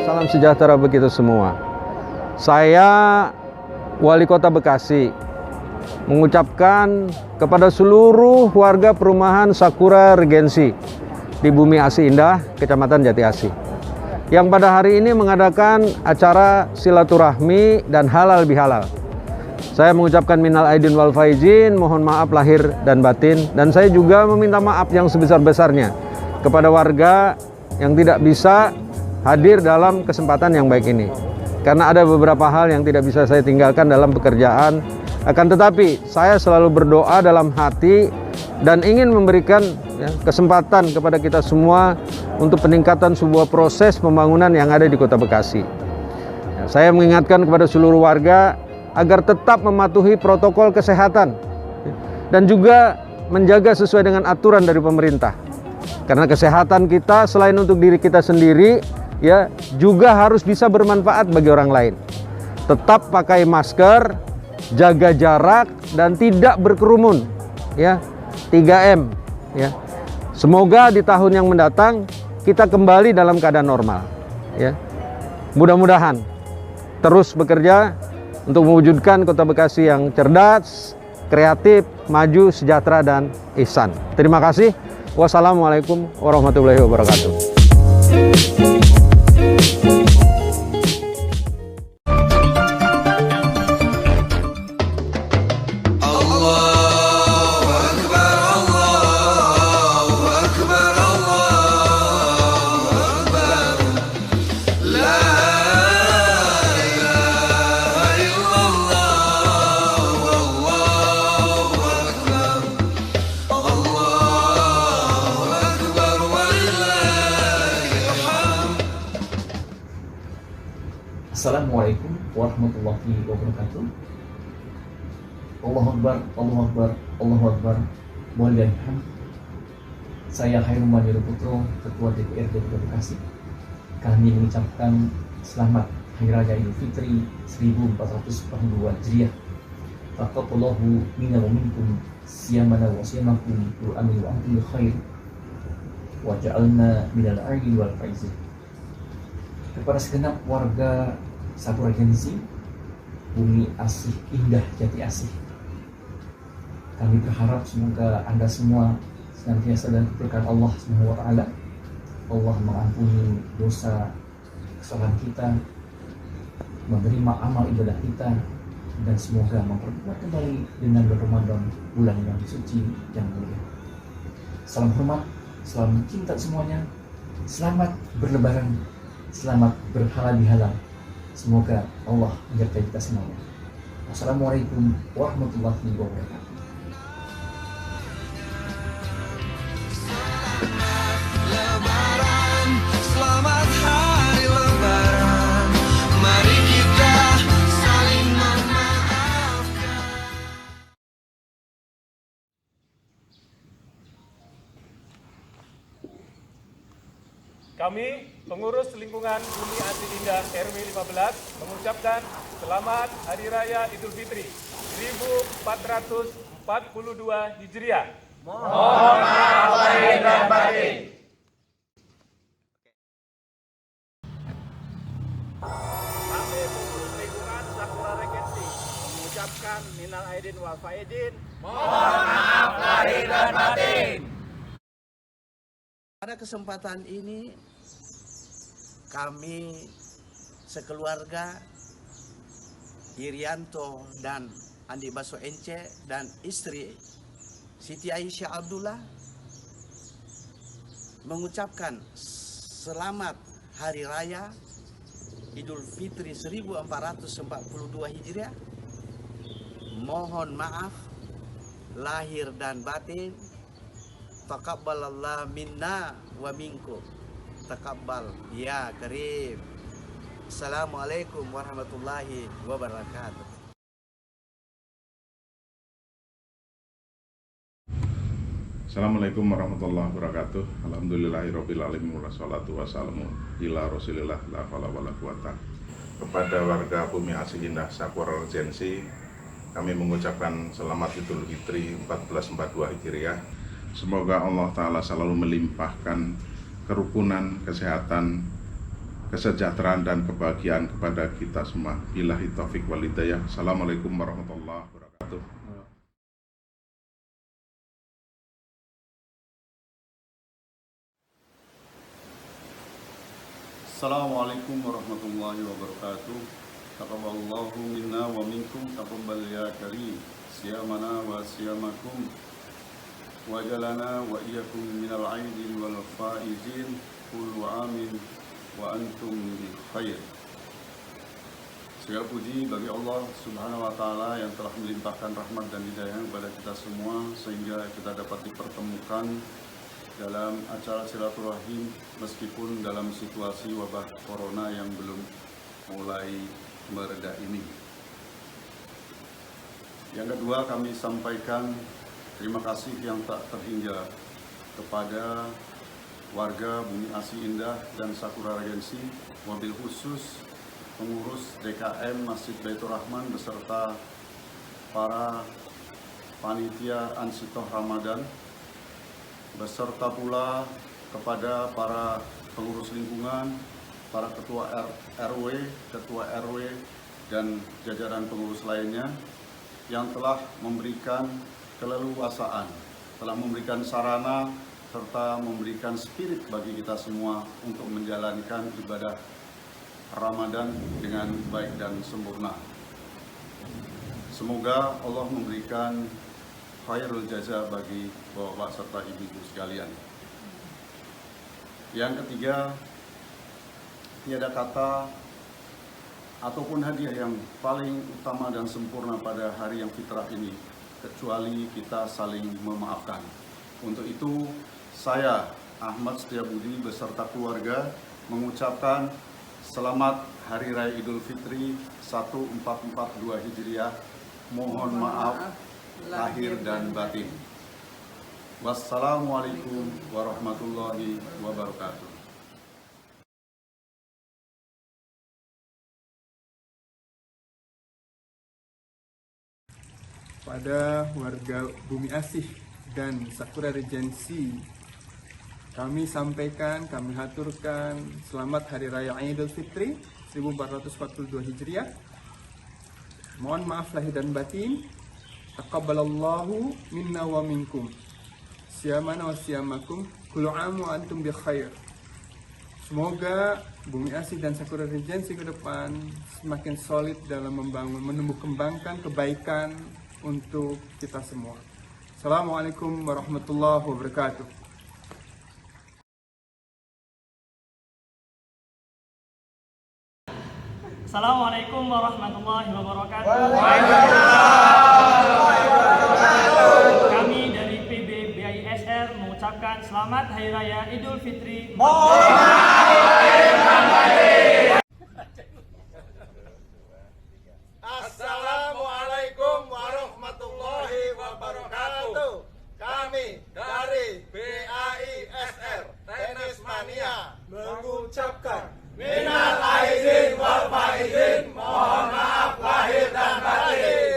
Salam sejahtera bagi kita semua. Saya Wali Kota Bekasi mengucapkan kepada seluruh warga perumahan Sakura Regency di Bumi Asih Indah, Kecamatan Jati Asih, yang pada hari ini mengadakan acara silaturahmi dan halal bihalal. Saya mengucapkan minal aidin wal faizin, mohon maaf lahir dan batin, dan saya juga meminta maaf yang sebesar-besarnya kepada warga yang tidak bisa hadir dalam kesempatan yang baik ini. Karena ada beberapa hal yang tidak bisa saya tinggalkan dalam pekerjaan. Akan tetapi saya selalu berdoa dalam hati dan ingin memberikan kesempatan kepada kita semua untuk peningkatan sebuah proses pembangunan yang ada di Kota Bekasi. Saya mengingatkan kepada seluruh warga agar tetap mematuhi protokol kesehatan dan juga menjaga sesuai dengan aturan dari pemerintah. Karena kesehatan kita selain untuk diri kita sendiri, juga harus bisa bermanfaat bagi orang lain. Tetap pakai masker, jaga jarak, dan tidak berkerumun. 3M. Semoga di tahun yang mendatang kita kembali dalam keadaan normal. Mudah-mudahan terus bekerja untuk mewujudkan Kota Bekasi yang cerdas, kreatif, maju, sejahtera, dan ihsan. Terima kasih. Wassalamualaikum warahmatullahi wabarakatuh. Assalamualaikum warahmatullahi wabarakatuh. Allahu Akbar, Allahu Akbar, Allahu Akbar. Walillahilhamd. Saya Hairul Manir Putro, Ketua DPRD Kota Bekasi. Kami mengucapkan selamat Hari Raya Idul Fitri 1442 Hijriah. Taqabbalallahu minna wa minkum siyamana wa siyamakum wa amin wa antum khair. Wa ja'alna minal aidin wal faizin. Kepada segenap warga Sakura Regency, Bumi Asih Indah Jati Asih, kami berharap semoga Anda semua senantiasa dalam keberkahan Allah Subhanahu wa taala. Allah mengampuni dosa kesalahan kita, menerima amal ibadah kita, dan semoga memperkuat kembali dengan Ramadan, bulan yang suci yang mulia. Salam hormat, salam cinta semuanya. Selamat berlebaran, selamat berhalal bihalal. Semoga Allah menyertai kita semuanya. Wassalamualaikum warahmatullahi wabarakatuh. Lebaran, selamat hari Lebaran. Mari kita saling memaafkan. Kami, pengurus lingkungan Bumi Asih Indah RW 15, mengucapkan selamat Hari Raya Idul Fitri 1442 Hijriah. Mohon maaf lahir dan batin. Kami, pengurus lingkungan Sakura Regency, mengucapkan minal aidin wal faizin. Mohon maaf lahir dan batin. Pada kesempatan ini kami sekeluarga Irianto dan Andi Baso Ence dan istri Siti Aisyah Abdullah mengucapkan selamat Hari Raya Idul Fitri 1442 Hijriah. Mohon maaf lahir dan batin. Taqabbalallah minna wa minkum. Taqabbal ya karim. Assalamualaikum warahmatullahi wabarakatuh. Assalamualaikum warahmatullahi wabarakatuh. Alhamdulillahirabbil alamin wassalatu wassalamu ila Rasulillah la haula wala quwata. Kepada warga Bumi Asih Indah Sakura Regency, kami mengucapkan selamat Idul Fitri 1442 Hijriah Semoga Allah Ta'ala selalu melimpahkan kerukunan, kesehatan, kesejahteraan dan kebahagiaan kepada kita semua. Billahi taufik wal hidayah. Assalamualaikum warahmatullahi wabarakatuh. Assalamualaikum warahmatullahi wabarakatuh. Taqabbalallahu minna wa minkum taqabbal ya karim. Siyamana wa siyamakum. Wajalana wa iyyakum minal aidin wal faizin. Kullu amin wa antum bi khair. Segala puji bagi Allah Subhanahu wa taala yang telah melimpahkan rahmat dan hidayah kepada kita semua sehingga kita dapat dipertemukan dalam acara silaturahim meskipun dalam situasi wabah corona yang belum mulai mereda ini. Yang kedua, kami sampaikan terima kasih yang tak terhingga kepada warga Bumi Asi Indah dan Sakura Regensi, wabil khusus pengurus DKM Masjid Baitur Rahman beserta para panitia Ansitoh Ramadan, beserta pula kepada para pengurus lingkungan, para ketua RW, dan jajaran pengurus lainnya yang telah memberikan keleluasaan, telah memberikan sarana, serta memberikan spirit bagi kita semua untuk menjalankan ibadah Ramadan dengan baik dan sempurna. Semoga Allah memberikan khairul jaza bagi bapak serta ibu-ibu sekalian. Yang ketiga, tiada kata ataupun hadiah yang paling utama dan sempurna pada hari yang fitrah ini kecuali kita saling memaafkan. Untuk itu, saya Ahmad Setiabudi beserta keluarga mengucapkan selamat Hari Raya Idul Fitri 1442 Hijriah. Mohon maaf lahir dan batin. Wassalamualaikum warahmatullahi wabarakatuh. Pada warga Bumi Asih dan Sakura Regensi, kami sampaikan, kami haturkan selamat Hari Raya Idul Fitri 1442 Hijriah. Mohon maaf lahir dan batin. Taqabbalallahu minna wa minkum. Siyamana wa siyamakum. Kullu aam wa antum bi khair. Semoga Bumi Asih dan Sakura Regensi ke depan semakin solid dalam membangun, menumbuh kembangkan kebaikan untuk kita semua. Assalamualaikum warahmatullahi wabarakatuh. Assalamualaikum warahmatullahi wabarakatuh. Kami dari PB BISR mengucapkan selamat Hari Raya Idul Fitri. Assalamualaikum warahmatullahi wabarakatuh. Kami dari BAISR Tenis Mania mengucapkan minal aidin wal faizin, mohon maaf lahir dan batin.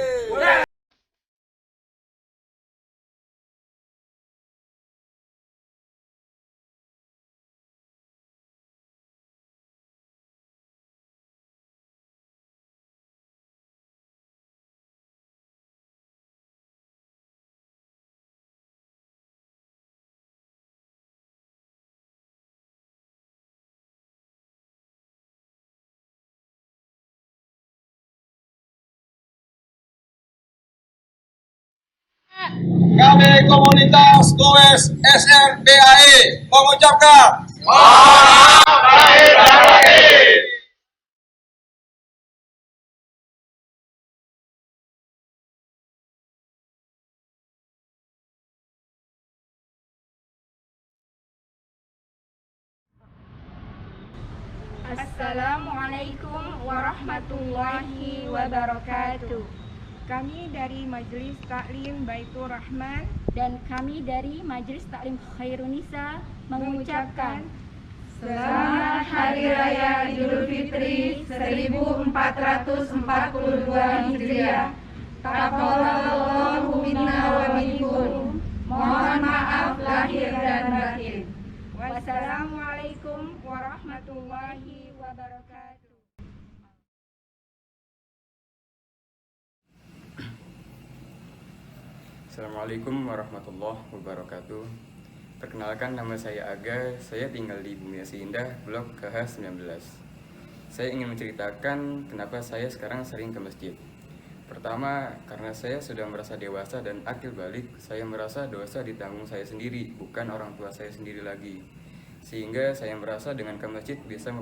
Kami komunitas Goes SRBAI mengucapkan mohon maaf lahir dan batin. Assalamualaikum warahmatullahi wabarakatuh. Kami dari Majelis Taklim Baitur Rahman dan kami dari Majelis Taklim Khairunisa mengucapkan Selamat Hari Raya Idul Fitri 1442 Hijriah. Taqabbalallahu minna wa minkum. Mohon maaf Assalamualaikum warahmatullahi wabarakatuh. Perkenalkan, nama saya Aga, saya tinggal di Bumi Asih Indah, Blok KH 19. Saya ingin menceritakan kenapa saya sekarang sering ke masjid. Pertama, karena saya sudah merasa dewasa dan akil balik, saya merasa dosa ditanggung saya sendiri, bukan orang tua saya sendiri lagi. Sehingga saya merasa dengan ke masjid bisa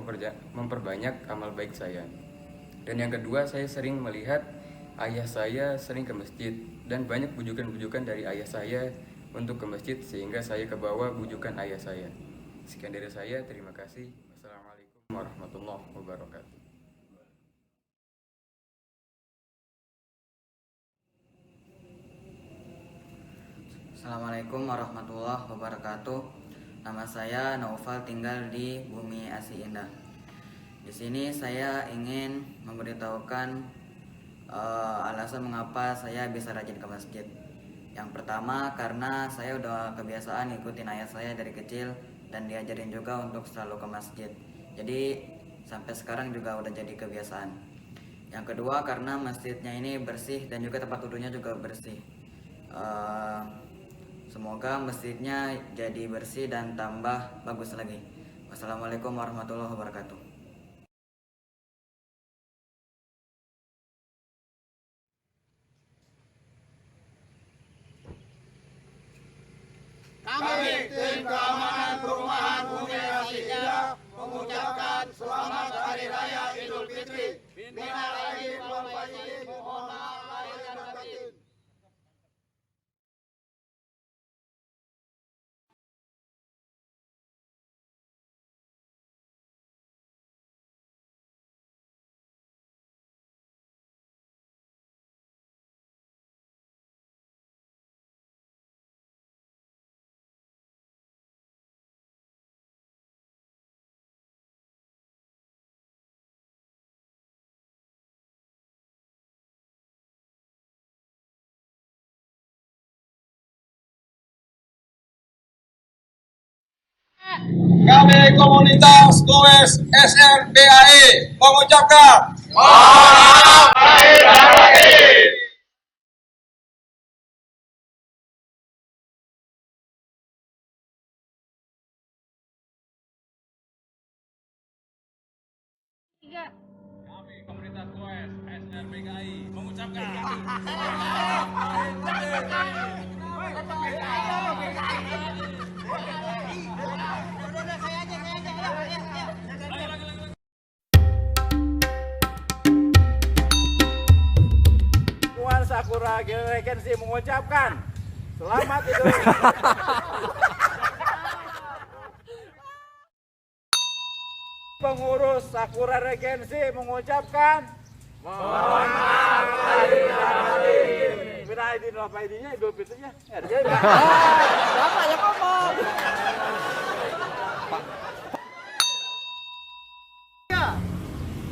memperbanyak amal baik saya. Dan yang kedua, saya sering melihat ayah saya sering ke masjid dan banyak bujukan-bujukan dari ayah saya untuk ke masjid, sehingga saya kebawa bujukan ayah saya. Sekian dari saya, terima kasih. Wassalamualaikum warahmatullahi wabarakatuh. Assalamualaikum warahmatullahi wabarakatuh. Nama saya Naufal, tinggal di Bumi Asih Indah. Di sini saya ingin memberitahukan alasan mengapa saya bisa rajin ke masjid. Yang pertama, karena saya udah kebiasaan ngikutin ayah saya dari kecil dan diajarin juga untuk selalu ke masjid. Jadi sampai sekarang juga udah jadi kebiasaan. Yang kedua, karena masjidnya ini bersih dan juga tempat wudhunya juga bersih. Semoga masjidnya jadi bersih dan tambah bagus lagi. Wassalamualaikum warahmatullahi wabarakatuh. Kami tim keamanan perumahan Bumi Asih Indah mengucapkan selamat Hari Raya Idul Fitri. Minal aidin wal faizin, mohon maaf lahir dan batin. Kami komunitas Goes SRBAE mengucapkan mohon maaf lahir dan batin. Kami komunitas Goes SRBAE mengucapkan Sakura Regency mengucapkan selamat Idul Pengurus Sakura Regency mengucapkan mohon maaf lahir dan batin. Minal aidin wal faizin, Idul Fitrinya. Siapa yang ngomong?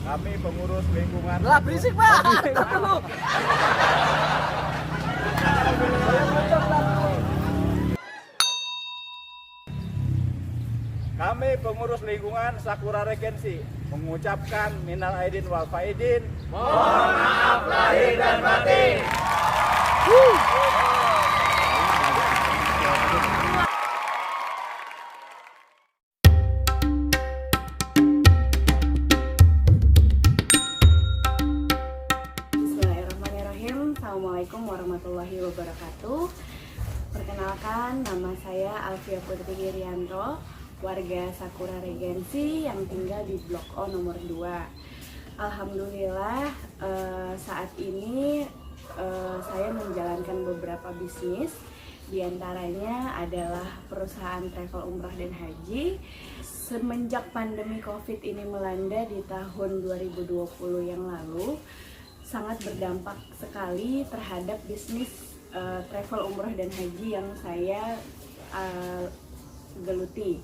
Kami pengurus lingkungan. Lah berisik, Pak. Kami pengurus lingkungan Sakura Regency mengucapkan minal aidin wal faizin, mohon maaf lahir dan batin. Assalamualaikum warahmatullahi wabarakatuh. Perkenalkan, nama saya Alfia Putri Girianto, warga Sakura Regency yang tinggal di Blok O nomor 2. Alhamdulillah saat ini saya menjalankan beberapa bisnis. Di antaranya adalah perusahaan travel umrah dan haji. Semenjak pandemi Covid ini melanda di tahun 2020 yang lalu, sangat berdampak sekali terhadap bisnis travel umrah dan haji yang saya geluti.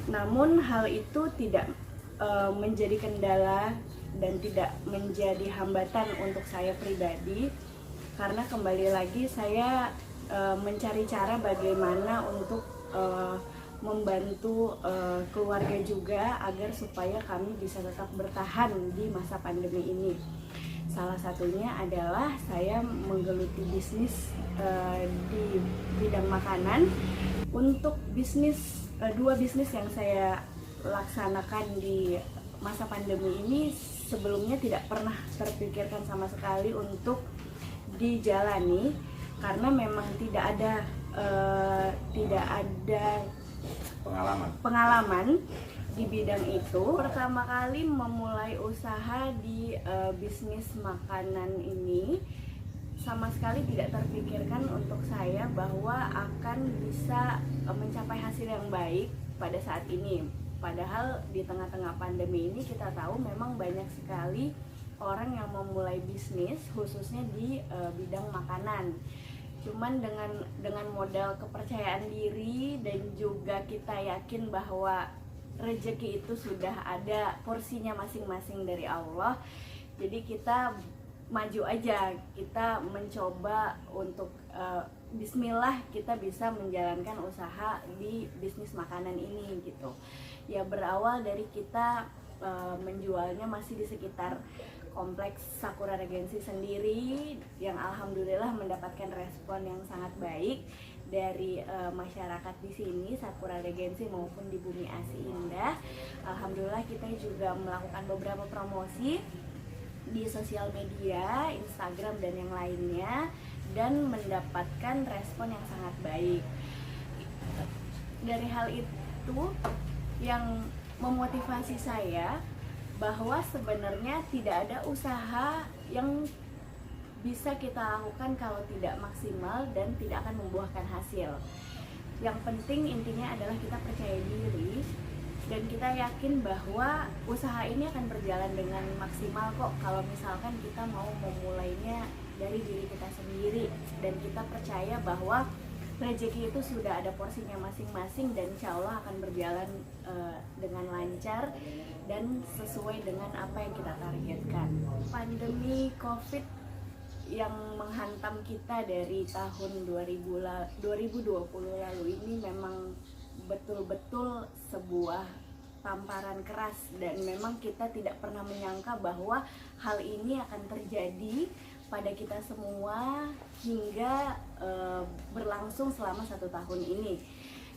Namun hal itu tidak menjadi kendala dan tidak menjadi hambatan untuk saya pribadi, karena kembali lagi saya mencari cara bagaimana untuk membantu keluarga juga agar supaya kami bisa tetap bertahan di masa pandemi ini. Salah satunya adalah saya menggeluti bisnis di bidang makanan. Untuk dua bisnis yang saya laksanakan di masa pandemi ini sebelumnya tidak pernah terpikirkan sama sekali untuk dijalani, karena memang tidak ada pengalaman di bidang itu. Pertama kali memulai usaha di bisnis makanan ini, sama sekali tidak terpikirkan untuk saya bahwa akan bisa mencapai hasil yang baik pada saat ini. Padahal di tengah-tengah pandemi ini kita tahu memang banyak sekali orang yang memulai bisnis khususnya di bidang makanan. Cuman dengan modal kepercayaan diri dan juga kita yakin bahwa rezeki itu sudah ada porsinya masing-masing dari Allah. Jadi kita maju aja, kita mencoba untuk bismillah kita bisa menjalankan usaha di bisnis makanan ini gitu. Ya berawal dari kita menjualnya masih di sekitar kompleks Sakura Regency sendiri, yang alhamdulillah mendapatkan respon yang sangat baik dari masyarakat di sini, Sakura Regency maupun di Bumi Asi Indah. Alhamdulillah kita juga melakukan beberapa promosi di sosial media, Instagram dan yang lainnya, dan mendapatkan respon yang sangat baik. Dari hal itu yang memotivasi saya bahwa sebenarnya tidak ada usaha yang bisa kita lakukan kalau tidak maksimal dan tidak akan membuahkan hasil. Yang penting intinya adalah kita percaya diri dan kita yakin bahwa usaha ini akan berjalan dengan maksimal kok kalau misalkan kita mau memulainya dari diri kita sendiri dan kita percaya bahwa rezeki itu sudah ada porsinya masing-masing dan insya Allah akan berjalan dengan lancar dan sesuai dengan apa yang kita targetkan. Pandemi COVID yang menghantam kita dari tahun 2020 lalu ini memang betul-betul sebuah tamparan keras, dan memang kita tidak pernah menyangka bahwa hal ini akan terjadi pada kita semua hingga berlangsung selama 1 tahun ini.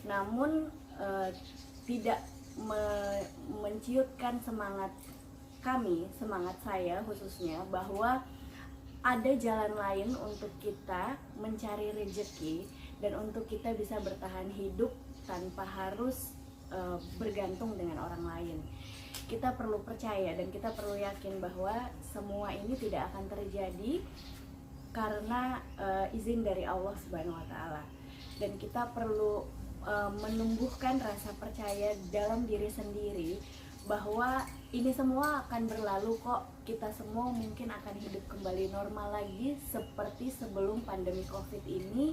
Namun tidak menciutkan semangat kami, semangat saya khususnya, bahwa ada jalan lain untuk kita mencari rezeki dan untuk kita bisa bertahan hidup tanpa harus bergantung dengan orang lain. Kita perlu percaya dan kita perlu yakin bahwa semua ini tidak akan terjadi karena izin dari Allah Subhanahu wa Ta'ala. Dan kita perlu menumbuhkan rasa percaya dalam diri sendiri bahwa ini semua akan berlalu kok. Kita semua mungkin akan hidup kembali normal lagi seperti sebelum pandemi COVID ini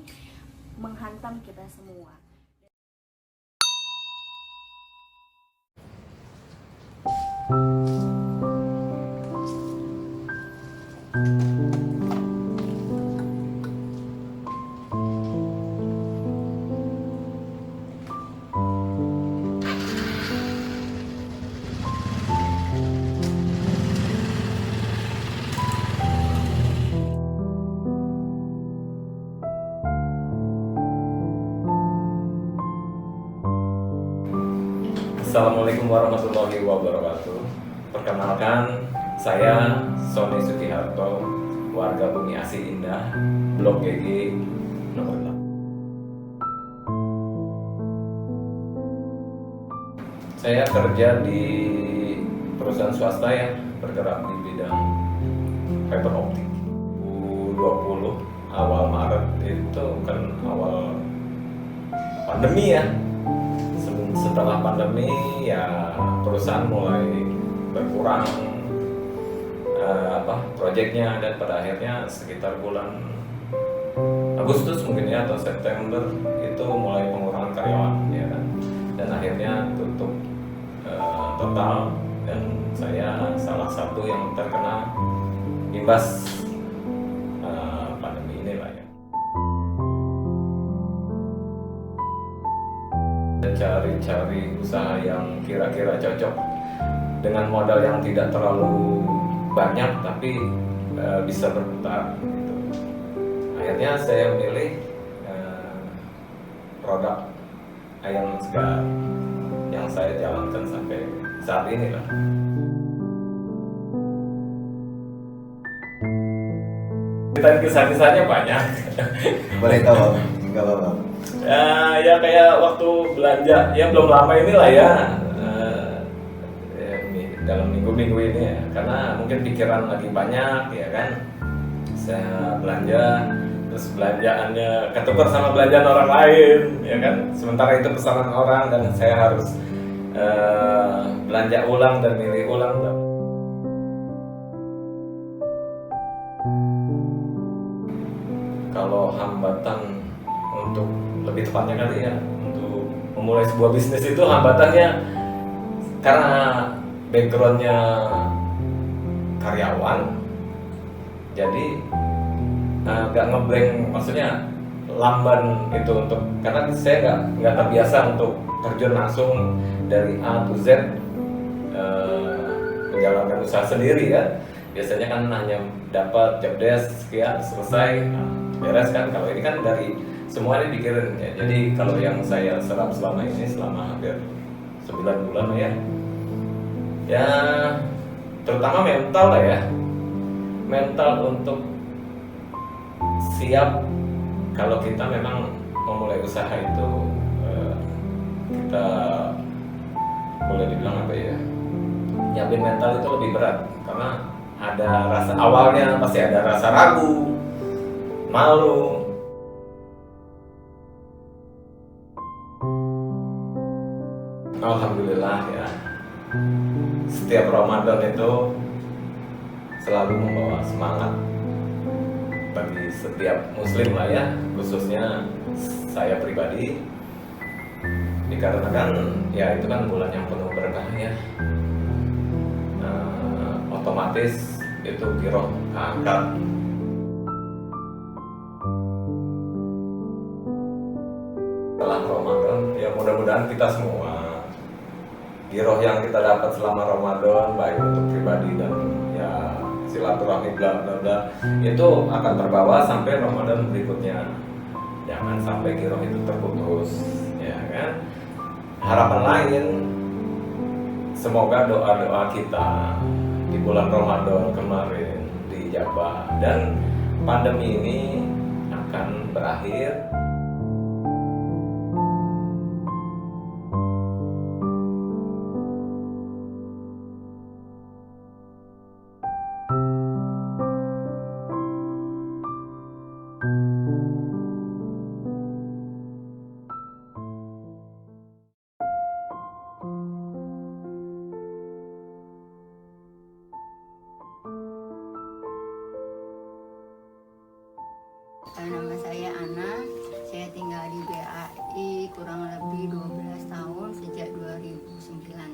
menghantam kita semua. Assalamualaikum warahmatullahi wabarakatuh. Perkenalkan, saya Sony Sutiharto, warga Bumi Asi Indah, Blok GG nomor 8. Saya kerja di perusahaan swasta ya, bergerak di bidang fiber optik. 2020 awal Maret itu kan awal pandemi ya. Setelah pandemi ya perusahaan mulai berkurang proyeknya, dan pada akhirnya sekitar bulan Agustus mungkin ya atau September itu mulai pengurangan karyawan ya kan, dan akhirnya tutup total, dan saya salah satu yang terkena imbas pandemi ini lah ya. Cari-cari usaha yang kira-kira cocok dengan modal yang tidak terlalu banyak tapi bisa berputar gitu. Akhirnya saya memilih produk ayam segar yang saya jalankan sampai saat ini lah. Kisah-kisahnya banyak. Boleh tahu, nggak apa-apa. Ya kayak waktu belanja, ya belum lama inilah ya, dalam minggu-minggu ini ya, karena mungkin pikiran lagi banyak ya kan. Saya belanja, terus belanjaannya ketukar sama belanjaan orang lain ya kan. Sementara itu pesanan orang dan saya harus belanja ulang dan milih ulang. Kalau hambatan untuk lebih tepatnya kali ya untuk memulai sebuah bisnis itu hambatannya karena backgroundnya karyawan, jadi agak ngeblank, maksudnya lamban itu untuk karena saya nggak terbiasa untuk terjun langsung dari A to Z menjalankan usaha sendiri ya. Biasanya kan hanya dapat job desk sekian selesai beres kan. Kalau ini kan dari semuanya dipikirin ya. Jadi kalau yang saya serap selama ini selama hampir 9 bulan ya terutama mental lah ya, mental untuk siap kalau kita memang memulai usaha itu kita boleh dibilang apa ya, nyiapin mental itu lebih berat karena ada rasa awalnya pasti ada rasa ragu, malu. Alhamdulillah ya, setiap Ramadan itu selalu membawa semangat bagi setiap muslim lah ya, khususnya saya pribadi, dikarenakan ya itu kan bulan yang penuh berkah ya. Otomatis itu giroh angkat. Setelah Ramadan ya mudah-mudahan kita semua giroh yang kita dapat selama Ramadan, baik untuk pribadi dan ya silaturahmi bla bla bla, itu akan terbawa sampai Ramadan berikutnya. Jangan sampai giroh itu terputus ya kan. Harapan lain, semoga doa-doa kita di bulan Ramadan kemarin dijabah dan pandemi ini akan berakhir. Nama saya Ana, saya tinggal di BAI kurang lebih 12 tahun sejak 2009.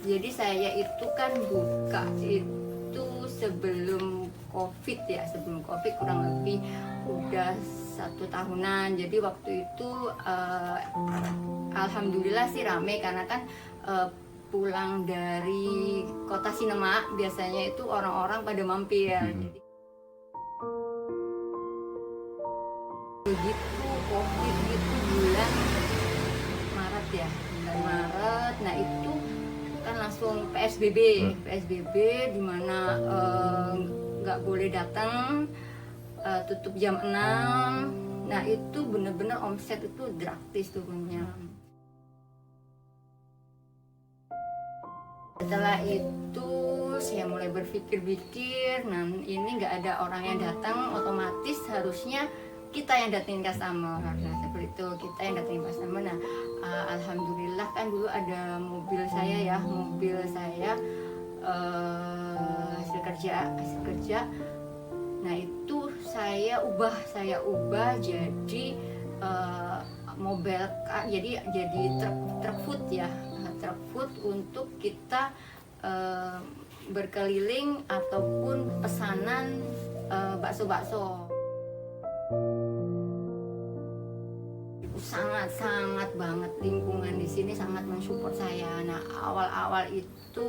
Jadi saya itu kan buka itu sebelum COVID ya, sebelum COVID kurang lebih udah 1 tahunan. Jadi waktu itu alhamdulillah sih rame karena kan pulang dari kota sinema biasanya itu orang-orang pada mampir. Jadi gitu COVID itu bulan Maret ya, bulan Maret. Nah itu kan langsung PSBB di mana nggak boleh datang, tutup jam 6. Nah itu bener-bener omset itu drastis turunnya. Setelah itu saya mulai berpikir-pikir, nah ini nggak ada orang yang datang, otomatis harusnya kita yang datengin customer. Nah seperti itu, kita yang datengin customer. Nah alhamdulillah kan dulu ada mobil saya hasil kerja. Nah itu saya ubah jadi mobile car, jadi truk food ya. Truk food untuk kita berkeliling ataupun pesanan bakso-bakso. sangat banget, lingkungan di sini sangat mensupport saya. Nah, awal-awal itu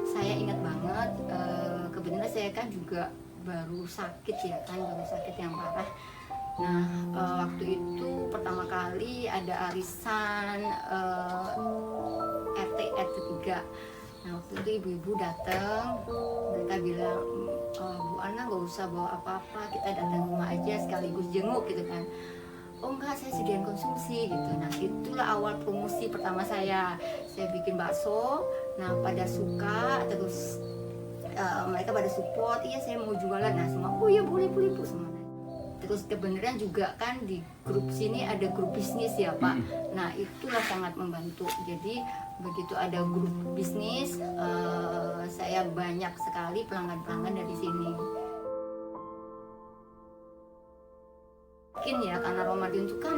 saya ingat banget, kebetulan saya kan juga baru sakit ya kan, baru sakit yang parah. Nah, waktu itu pertama kali ada arisan RT 3. Nah, waktu itu ibu-ibu datang, mereka bilang, Bu Ana nggak usah bawa apa-apa, kita datang rumah aja sekaligus jenguk gitu kan. Oh enggak, saya sediain konsumsi gitu. Nah, itulah awal promosi pertama saya bikin bakso. Nah, pada suka, terus mereka pada support, iya saya mau jualan. Nah, semua, oh iya boleh Bu semua. Terus kebenaran juga kan di grup sini ada grup bisnis ya Pak. Nah, itulah sangat membantu. Jadi begitu ada grup bisnis, saya banyak sekali pelanggan-pelanggan dari sini. Mungkin ya karena Ramadan itu kan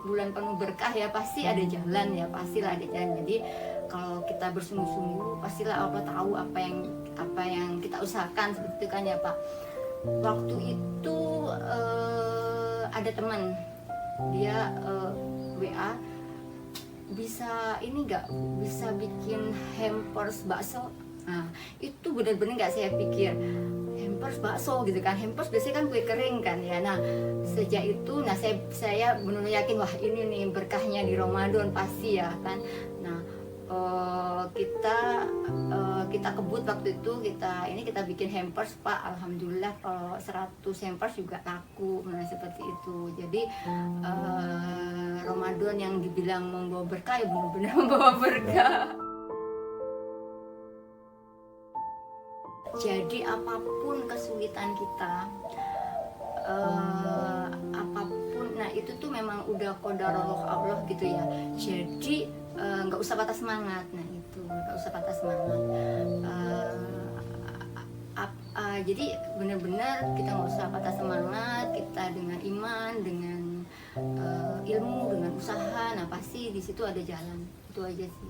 bulan penuh berkah ya, pasti ada jalan ya, pastilah ada jalan. Jadi kalau kita bersungguh-sungguh, pastilah Allah tahu apa yang kita usahakan, seperti itu kan ya Pak. Waktu itu ada teman dia WA, bisa ini nggak, bisa bikin hampers bakso. Nah, itu benar-benar nggak saya pikir, hampers bakso gitu kan. Hampers biasanya kan kue kering kan ya. Nah, sejak itu, nah saya benar-benar yakin, wah ini nih berkahnya di Ramadan pasti ya kan. Nah, kita kebut waktu itu, kita bikin hampers Pak. Alhamdulillah kalau 100 hampers juga laku. Nah, seperti itu. Jadi Ramadan yang dibilang membawa berkah ya benar-benar membawa berkah. Jadi apapun kesulitan kita, apapun, nah itu tuh memang udah qadarullah Allah gitu ya. Jadi nggak usah patah semangat. Nah itu nggak usah patah semangat. Jadi benar-benar kita nggak usah patah semangat. Kita dengan iman, dengan ilmu, dengan usaha, nah pasti di situ ada jalan. Itu aja sih.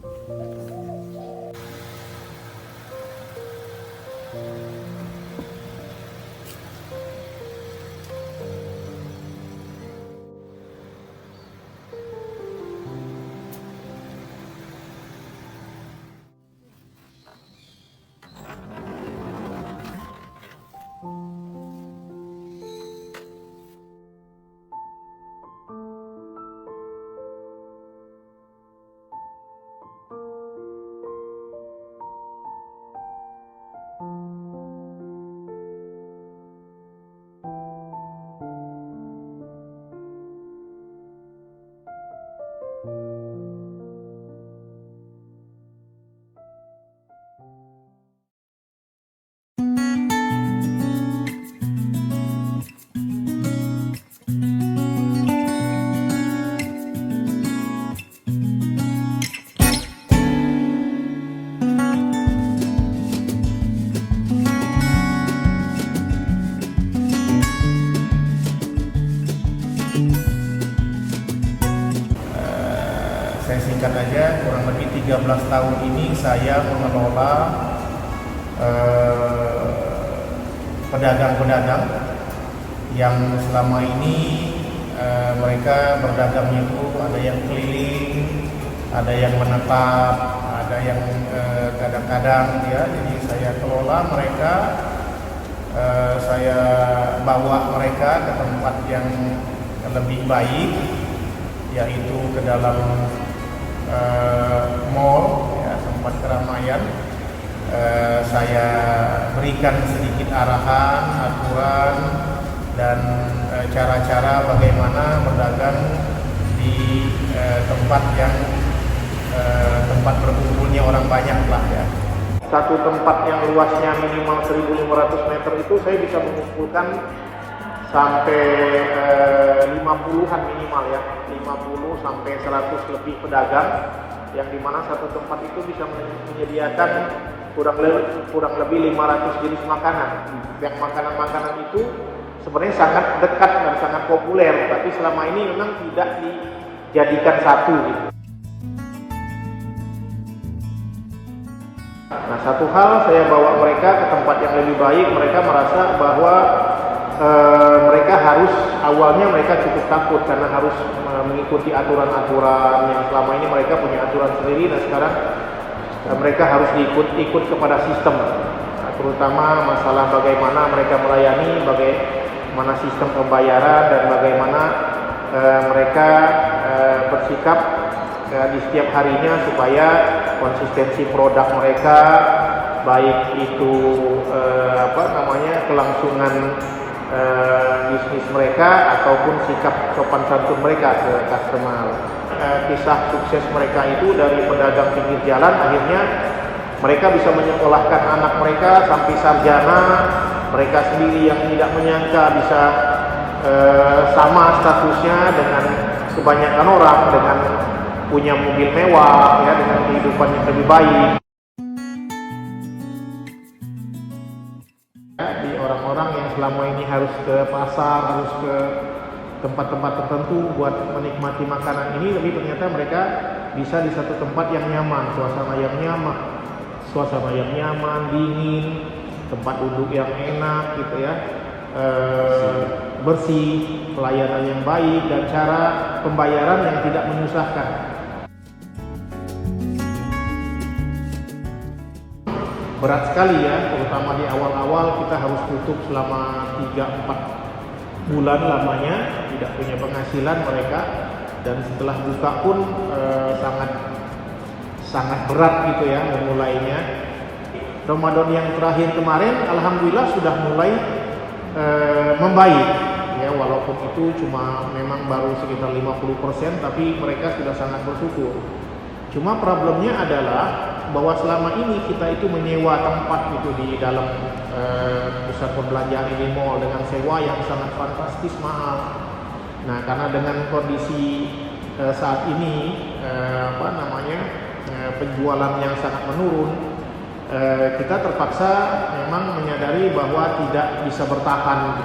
Saya singkat aja, kurang lebih 13 tahun ini saya mengelola pedagang-pedagang yang selama ini mereka berdagangnya itu ada yang keliling, ada yang menetap, ada yang kadang-kadang ya. Jadi saya kelola mereka, saya bawa mereka ke tempat yang lebih baik, yaitu ke dalam mall ya, tempat keramaian. Saya berikan sedikit arahan, aturan, dan cara-cara bagaimana berdagang di tempat yang tempat berkumpulnya orang banyak lah ya. Satu tempat yang luasnya minimal 1.500 meter itu saya bisa mengumpulkan sampai 50-an minimal ya, 50 sampai 100 lebih pedagang, yang dimana satu tempat itu bisa menyediakan kurang lebih 500 jenis makanan. Yang makanan-makanan itu sebenarnya sangat dekat dan sangat populer, tapi selama ini memang tidak dijadikan satu gitu. Nah, satu hal saya bawa mereka ke tempat yang lebih baik, mereka merasa bahwa mereka harus awalnya mereka cukup takut karena harus mengikuti aturan-aturan yang selama ini mereka punya aturan sendiri, dan sekarang mereka harus ikut kepada sistem, terutama masalah bagaimana mereka melayani, bagaimana sistem pembayaran, dan bagaimana mereka bersikap di setiap harinya supaya konsistensi produk mereka, baik itu kelangsungan bisnis mereka ataupun sikap sopan santun mereka ke customer. Kisah sukses mereka itu dari pedagang pinggir jalan, akhirnya mereka bisa menyekolahkan anak mereka sampai sarjana. Mereka sendiri yang tidak menyangka bisa sama statusnya dengan kebanyakan orang, dengan punya mobil mewah, ya, dengan kehidupan yang lebih baik. Di orang-orang yang selama ini harus ke pasar, harus ke tempat-tempat tertentu buat menikmati makanan ini, tapi ternyata mereka bisa di satu tempat yang nyaman, suasana yang nyaman, dingin, tempat duduk yang enak gitu ya, bersih, pelayanan yang baik, dan cara pembayaran yang tidak menyusahkan. Berat sekali ya, terutama di awal-awal kita harus tutup selama 3-4 bulan lamanya, tidak punya penghasilan mereka, dan setelah buka pun sangat berat gitu ya memulainya. Ramadan yang terakhir kemarin alhamdulillah sudah mulai membaik ya, walaupun itu cuma memang baru sekitar 50%, tapi mereka sudah sangat bersyukur. Cuma problemnya adalah bahwa selama ini kita itu menyewa tempat itu di dalam pusat perbelanjaan ini, mall, dengan sewa yang sangat fantastis mahal. Nah, karena dengan kondisi saat ini penjualan yang sangat menurun, kita terpaksa memang menyadari bahwa tidak bisa bertahan.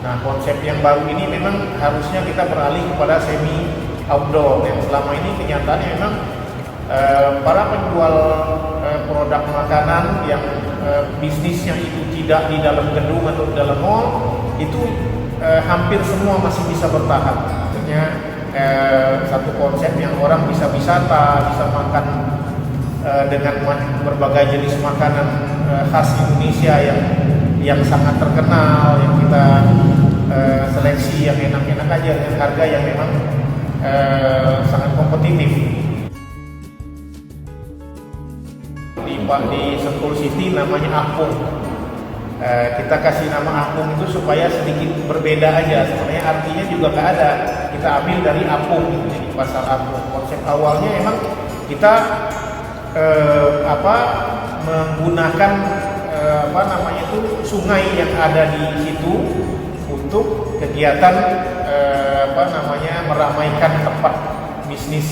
Nah, konsep yang baru ini memang harusnya kita beralih kepada semi outdoor, yang selama ini kenyataannya memang para penjual produk makanan yang bisnisnya itu tidak di dalam gedung atau di dalam mall itu hampir semua masih bisa bertahan. Artinya satu konsep yang orang bisa wisata, bisa makan dengan berbagai jenis makanan khas Indonesia yang sangat terkenal, yang kita seleksi yang enak-enak aja dengan harga yang memang sangat kompetitif. Di Sentul City namanya Apung. Kita kasih nama Apung itu supaya sedikit berbeda aja. Sebenarnya artinya juga nggak ada. Kita ambil dari Apung, jadi pasar Apung. Konsep awalnya emang kita menggunakan sungai yang ada di situ untuk kegiatan meramaikan tempat bisnis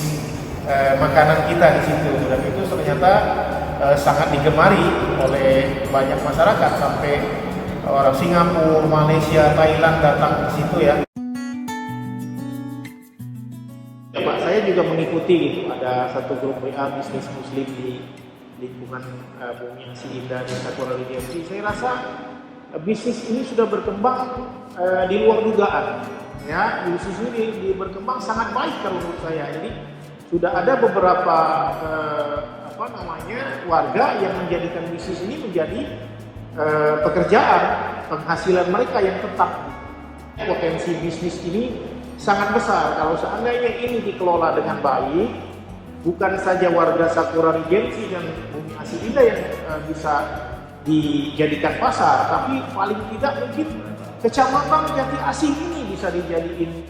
makanan kita di situ, dan itu ternyata sangat digemari oleh banyak masyarakat, sampai orang Singapura, Malaysia, Thailand datang ke situ ya. Pak, saya juga mengikuti gitu, ada satu grup WA bisnis muslim di lingkungan Bumi Asih Indah di Sakura Regency. Saya rasa bisnis ini sudah berkembang di luar dugaan. Ya, bisnis ini berkembang sangat baik kalau menurut saya. Jadi sudah ada beberapa warga yang menjadikan bisnis ini menjadi pekerjaan, penghasilan mereka yang tetap. Potensi bisnis ini sangat besar kalau seandainya ini dikelola dengan baik. Bukan saja warga Sakura Regency dan Bumi Asih Indah yang bisa dijadikan pasar, tapi paling tidak mungkin Kecamatan Jati Asih ini bisa dijadiin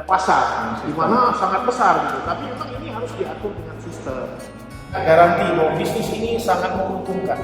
pasar, di mana sangat besar gitu. Tapi memang ini harus diatur dengan sistem. Garanti bahwa bisnis ini sangat menguntungkan.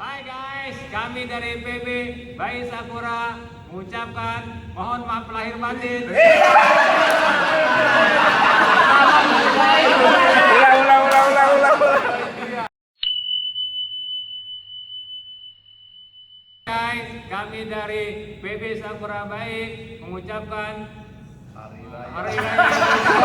Hai guys, kami dari PB Bayi Sakura mengucapkan mohon maaf lahir batin. Guys, kami dari PB Sakura Baik mengucapkan Hari Raya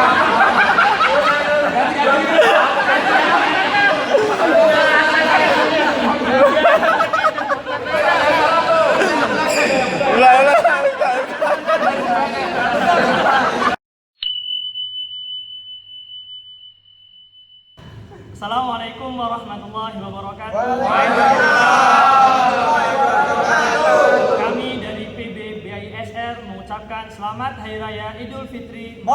Assalamualaikum warahmatullahi wabarakatuh. Kami dari PB BISR mengucapkan selamat Hari Raya Idul Fitri.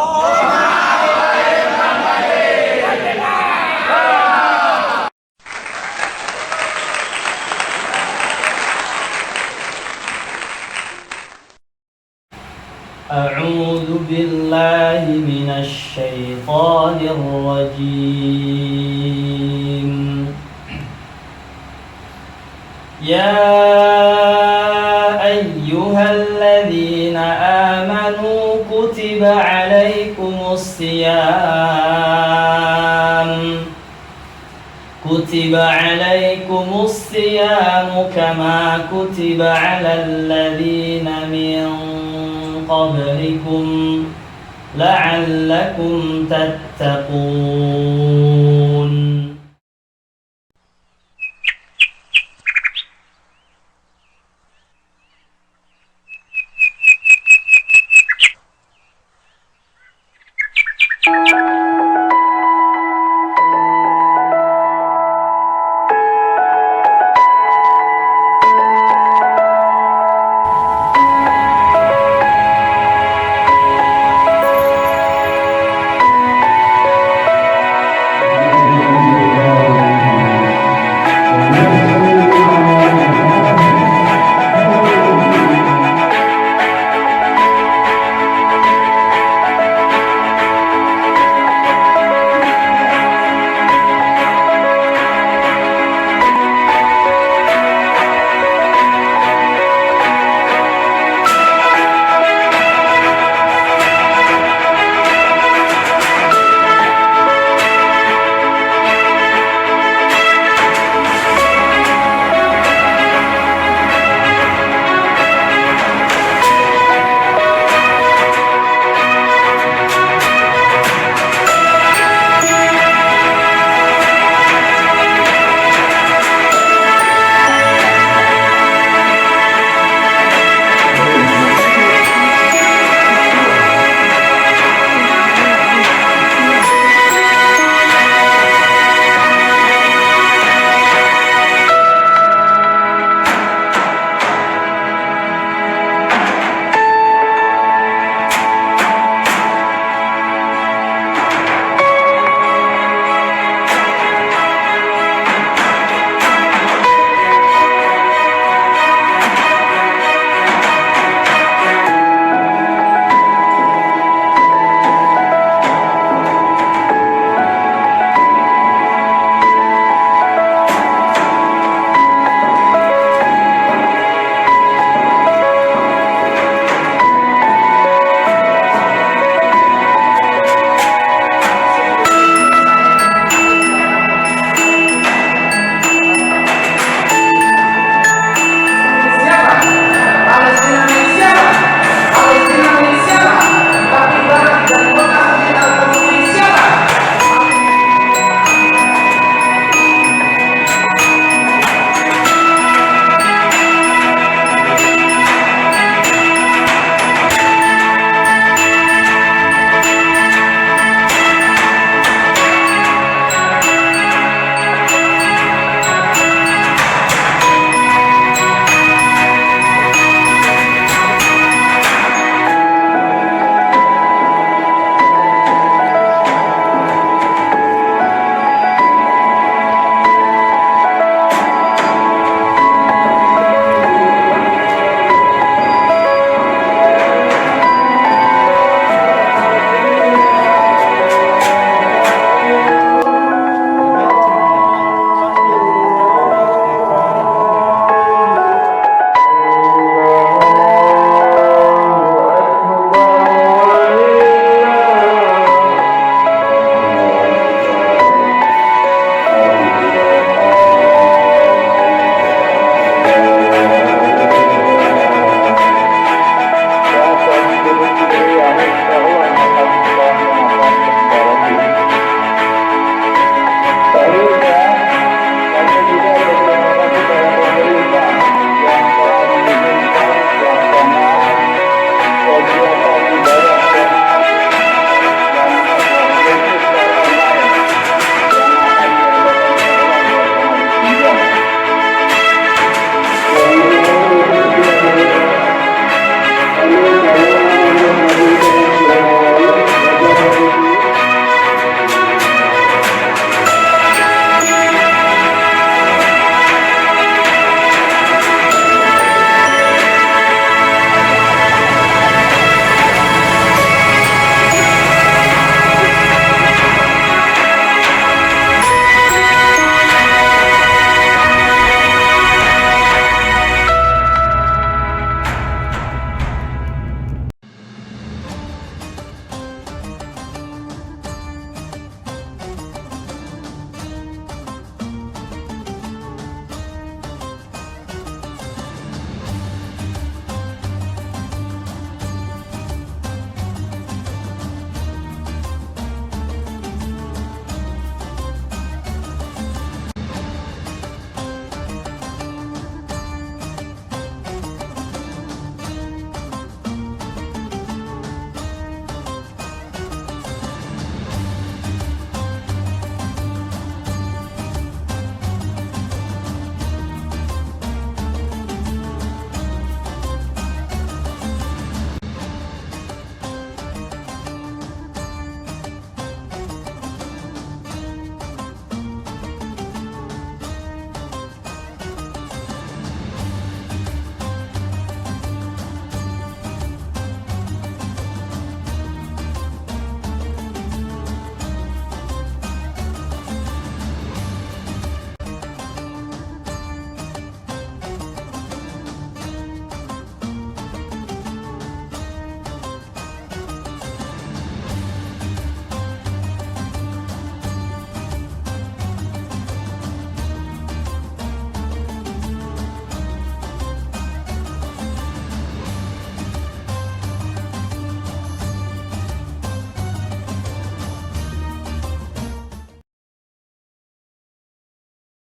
أعوذ بالله من الشيطان الرجيم يا أيها الذين آمنوا كتب عليكم الصيام كما كتب على الذين من قبلكم لعلكم تتقون